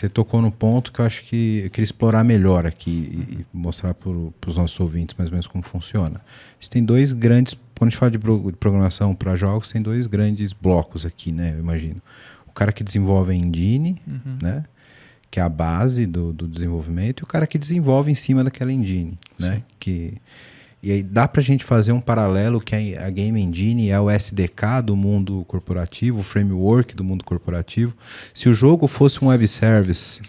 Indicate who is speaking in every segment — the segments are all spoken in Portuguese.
Speaker 1: você tocou no ponto que eu acho que eu queria explorar melhor aqui e mostrar para os nossos ouvintes mais ou menos como funciona. Você tem dois grandes, quando a gente fala de programação para jogos, tem dois grandes blocos aqui, né? Eu imagino. O cara que desenvolve a engine, né? Que é a base do desenvolvimento, e o cara que desenvolve em cima daquela engine, né? E aí dá pra gente fazer um paralelo que a Game Engine é o SDK do mundo corporativo, o framework do mundo corporativo. Se o jogo fosse um web service,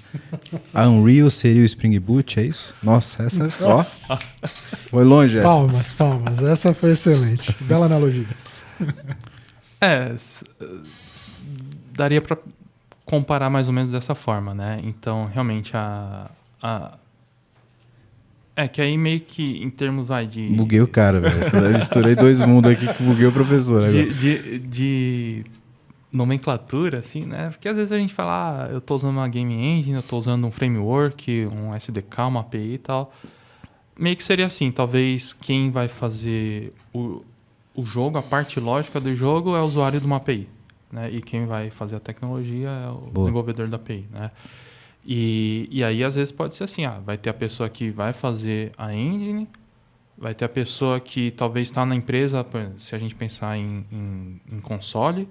Speaker 1: a Unreal seria o Spring Boot, é isso? Nossa, essa... Ó, foi longe essa.
Speaker 2: Palmas. Essa foi excelente. Bela analogia.
Speaker 3: Daria pra comparar mais ou menos dessa forma, né? Então, realmente, que aí meio que em termos de...
Speaker 1: Buguei o cara, velho. Eu misturei dois mundos aqui que buguei o professor.
Speaker 3: De nomenclatura, assim, né? Porque às vezes a gente fala, eu tô usando uma game engine, eu tô usando um framework, um SDK, uma API e tal. Meio que seria assim, talvez quem vai fazer o jogo, a parte lógica do jogo é o usuário de uma API, né? E quem vai fazer a tecnologia é o desenvolvedor da API, né? E aí, às vezes, pode ser assim, vai ter a pessoa que vai fazer a engine, vai ter a pessoa que talvez está na empresa, se a gente pensar em console,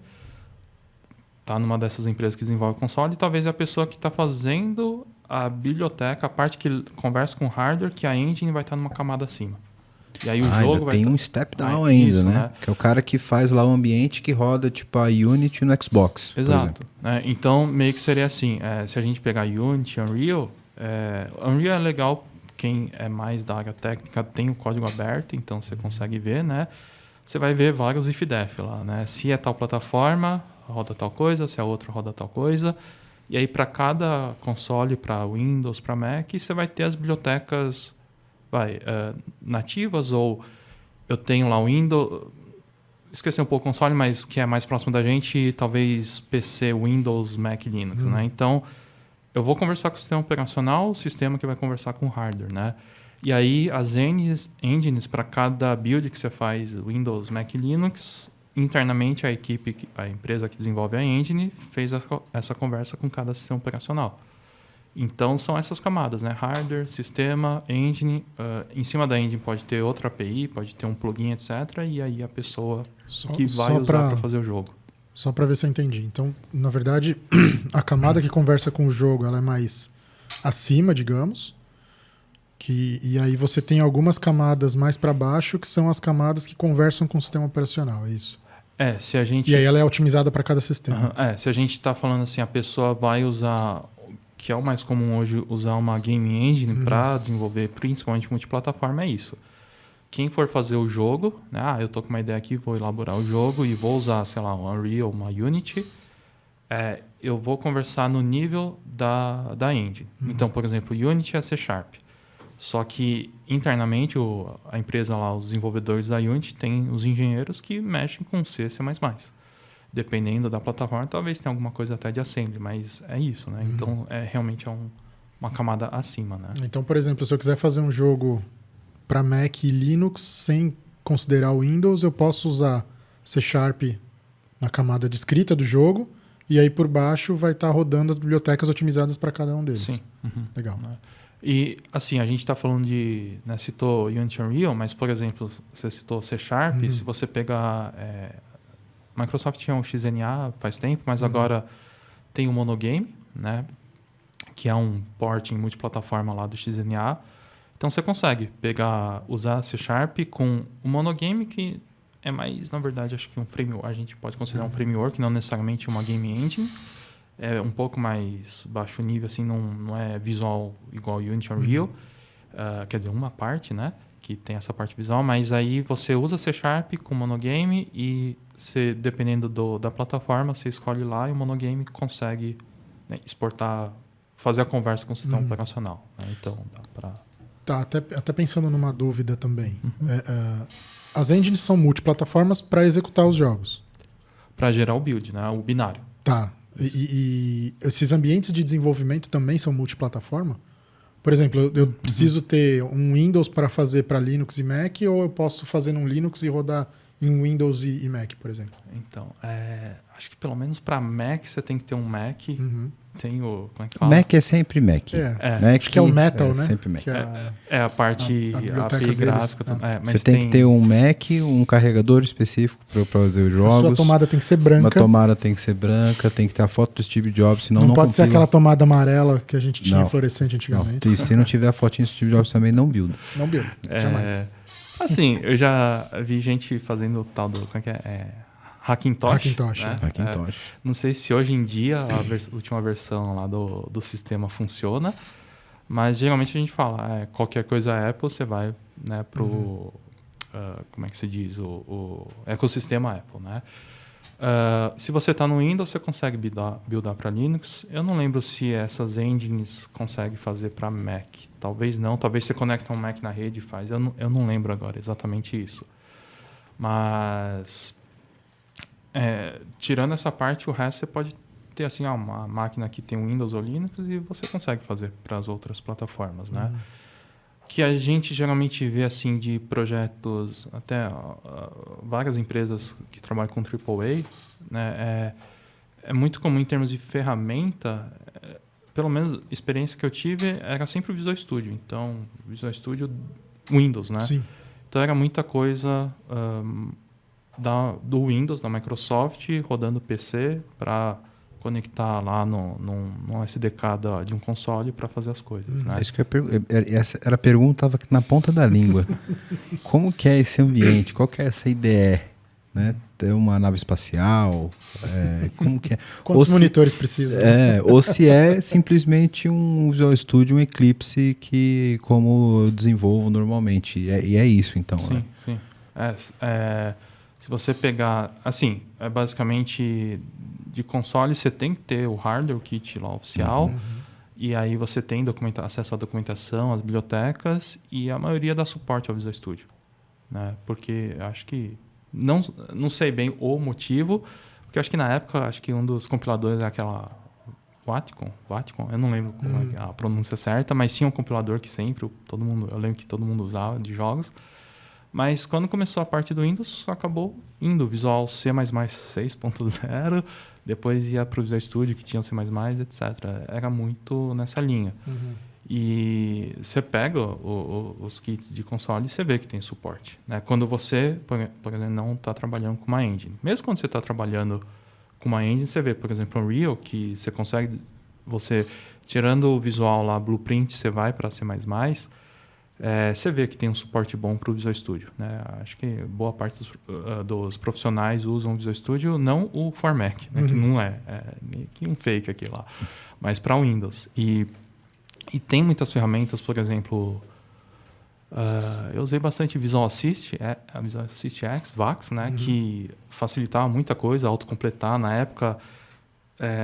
Speaker 3: está numa dessas empresas que desenvolve console, e talvez é a pessoa que está fazendo a biblioteca, a parte que conversa com o hardware, que a engine vai estar numa camada acima. E aí o jogo vai
Speaker 1: tem um step down ainda, isso, né? Que é o cara que faz lá o ambiente que roda tipo a Unity no Xbox.
Speaker 3: Exato. Então, meio que seria assim, se a gente pegar Unity, Unreal, Unreal é legal, quem é mais da área técnica tem o código aberto, então você consegue ver, né? Você vai ver vários if-def lá, né? Se é tal plataforma, roda tal coisa, se é outra, roda tal coisa. E aí, para cada console, para Windows, para Mac, você vai ter as bibliotecas nativas, ou eu tenho lá o Windows, esqueci um pouco o console, mas que é mais próximo da gente, talvez PC, Windows, Mac, Linux, né? Então, eu vou conversar com o sistema operacional, o sistema que vai conversar com o hardware, né? E aí, as engines para cada build que você faz, Windows, Mac, Linux, internamente a empresa que desenvolve a engine fez essa conversa com cada sistema operacional. Então, são essas camadas, né? Hardware, sistema, engine. Em cima da engine pode ter outra API, pode ter um plugin, etc. E aí a pessoa que vai usar para fazer o jogo.
Speaker 2: Só para ver se eu entendi. Então, na verdade, a camada que conversa com o jogo ela é mais acima, digamos. E aí você tem algumas camadas mais para baixo, que são as camadas que conversam com o sistema operacional, é isso?
Speaker 3: Se a gente...
Speaker 2: E aí ela é otimizada para cada sistema.
Speaker 3: Se a gente está falando assim, a pessoa vai usar... que é o mais comum hoje, usar uma game engine para desenvolver principalmente multiplataforma, é isso. Quem for fazer o jogo, né? Eu tô com uma ideia aqui, vou elaborar o jogo e vou usar, sei lá, um Unreal, uma Unity, eu vou conversar no nível da engine. Então, por exemplo, Unity é C#. Só que internamente a empresa lá, os desenvolvedores da Unity, tem os engenheiros que mexem com C, C++. Dependendo da plataforma, talvez tenha alguma coisa até de assembly, mas é isso, né? Então, realmente uma camada acima, né?
Speaker 2: Então, por exemplo, se eu quiser fazer um jogo para Mac e Linux sem considerar o Windows, eu posso usar C# na camada de escrita do jogo, e aí por baixo vai estar rodando as bibliotecas otimizadas para cada um deles.
Speaker 3: Sim.
Speaker 2: Legal.
Speaker 3: E, assim, a gente está falando de... Né, citou Unity Unreal, mas, por exemplo, você citou C#, se você pegar... Microsoft tinha um XNA faz tempo, mas agora tem o Monogame, né? Que é um porting multiplataforma lá do XNA. Então você consegue usar C# com o Monogame, que é mais, na verdade, acho que um framework. A gente pode considerar um framework, não necessariamente uma game engine. É um pouco mais baixo nível, assim, não é visual igual Unity Unreal. Quer dizer, uma parte, né? Que tem essa parte visual, mas aí você usa C# com Monogame e dependendo da plataforma, você escolhe lá e o Monogame consegue, né, exportar, fazer a conversa com o sistema operacional. Né? Então, dá para...
Speaker 2: Tá, até pensando numa dúvida também. As engines são multiplataformas para executar os jogos.
Speaker 3: Para gerar o build, né? O binário.
Speaker 2: Tá. E esses ambientes de desenvolvimento também são multiplataforma? Por exemplo, eu preciso ter um Windows para fazer para Linux e Mac, ou eu posso fazer num Linux e rodar em Windows e Mac, por exemplo?
Speaker 3: Então, acho que pelo menos para Mac você tem que ter um Mac.
Speaker 2: Uhum.
Speaker 3: Tem o... Como é que fala?
Speaker 1: Mac é sempre Mac. Mac
Speaker 2: acho que é o Metal, né?
Speaker 1: Sempre Mac.
Speaker 2: Que
Speaker 3: a parte, a
Speaker 2: biblioteca
Speaker 3: API
Speaker 2: deles,
Speaker 3: gráfica. Mas
Speaker 1: você tem que ter um Mac, um carregador específico para fazer os jogos.
Speaker 2: A sua tomada tem que ser branca.
Speaker 1: Uma tomada tem que ser branca, tem que ter a foto do Steve Jobs, senão não
Speaker 2: pode ser
Speaker 1: compila.
Speaker 2: aquela tomada amarela que a gente tinha fluorescente antigamente.
Speaker 1: Não. E se não tiver a fotinha do Steve Jobs também, não builda.
Speaker 2: Não builda, jamais.
Speaker 3: Assim, eu já vi gente fazendo o tal do... Como é que é? Hackintosh.
Speaker 2: Hackintosh,
Speaker 3: né?
Speaker 1: Hackintosh.
Speaker 3: Não sei se hoje em dia a última versão lá do sistema funciona, mas geralmente a gente fala, qualquer coisa Apple, você vai, né, pro... como é que se diz? O ecossistema Apple, né? Se você está no Windows, você consegue buildar para Linux. Eu não lembro se essas engines conseguem fazer para Mac. Talvez não. Talvez você conecta um Mac na rede e faz. Eu não lembro agora exatamente isso. Mas... tirando essa parte, o resto você pode ter assim, uma máquina que tem Windows ou Linux e você consegue fazer para as outras plataformas, né? Que a gente geralmente vê assim de projetos, até várias empresas que trabalham com AAA, né? É muito comum em termos de ferramenta, pelo menos a experiência que eu tive era sempre o Visual Studio. Então, Visual Studio Windows, né? Sim. Então era muita coisa... do Windows, da Microsoft, rodando PC para conectar lá no SDK de um console para fazer as coisas. Né?
Speaker 1: Isso que essa era a pergunta, estava na ponta da língua. Como que é esse ambiente? Qual que é essa IDE? Né? Ter uma nave espacial? Como que é?
Speaker 2: Quantos monitores precisa?
Speaker 1: Ou se é simplesmente um Visual Studio, um Eclipse que como eu desenvolvo normalmente. E é isso, então.
Speaker 3: Sim,
Speaker 1: né?
Speaker 3: sim. Se você pegar... Assim, basicamente, de console, você tem que ter o hardware, o kit lá oficial. E aí você tem acesso à documentação, às bibliotecas. E a maioria dá suporte ao Visual Studio. Né? Porque acho que... Não sei bem o motivo. Porque acho que na época, acho que um dos compiladores era aquela... Vaticon? Eu não lembro como é a pronúncia certa. Mas tinha um compilador que sempre... eu lembro que todo mundo usava de jogos. Mas quando começou a parte do Windows, acabou indo Visual C++ 6.0, depois ia para o Visual Studio, que tinha C++, etc. Era muito nessa linha. E você pega os kits de console e você vê que tem suporte. Né? Quando você, por exemplo, não está trabalhando com uma engine. Mesmo quando você está trabalhando com uma engine, você vê, por exemplo, o Unreal, que você consegue... tirando o visual lá, Blueprint, você vai para C++, você vê que tem um suporte bom para o Visual Studio. Né? Acho que boa parte dos profissionais usam o Visual Studio, não o Formac, né? Que não é meio que um fake aqui lá, mas para o Windows. E tem muitas ferramentas, por exemplo, eu usei bastante Visual Assist, a Visual Assist X, VAX, né? Que facilitava muita coisa, autocompletar. Na época,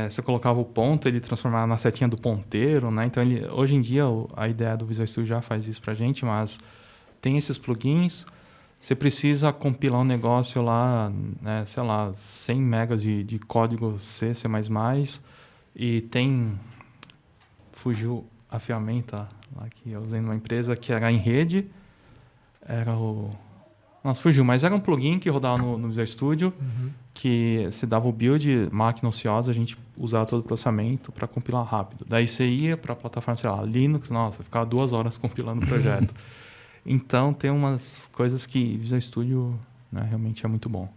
Speaker 3: você colocava o ponto, ele transformava na setinha do ponteiro, né? Então, hoje em dia, a ideia do Visual Studio já faz isso para a gente, mas tem esses plugins. Você precisa compilar um negócio lá, né, sei lá, 100 megas de código C++, e tem... Fugiu a ferramenta lá que eu usei numa empresa que era em rede, Nossa, fugiu, mas era um plugin que rodava no Visual Studio, que você dava o build, máquina ociosa, a gente usava todo o processamento para compilar rápido. Daí você ia para a plataforma, sei lá, Linux, nossa, ficava 2 horas compilando o projeto. Então, tem umas coisas que Visual Studio, né, realmente é muito bom.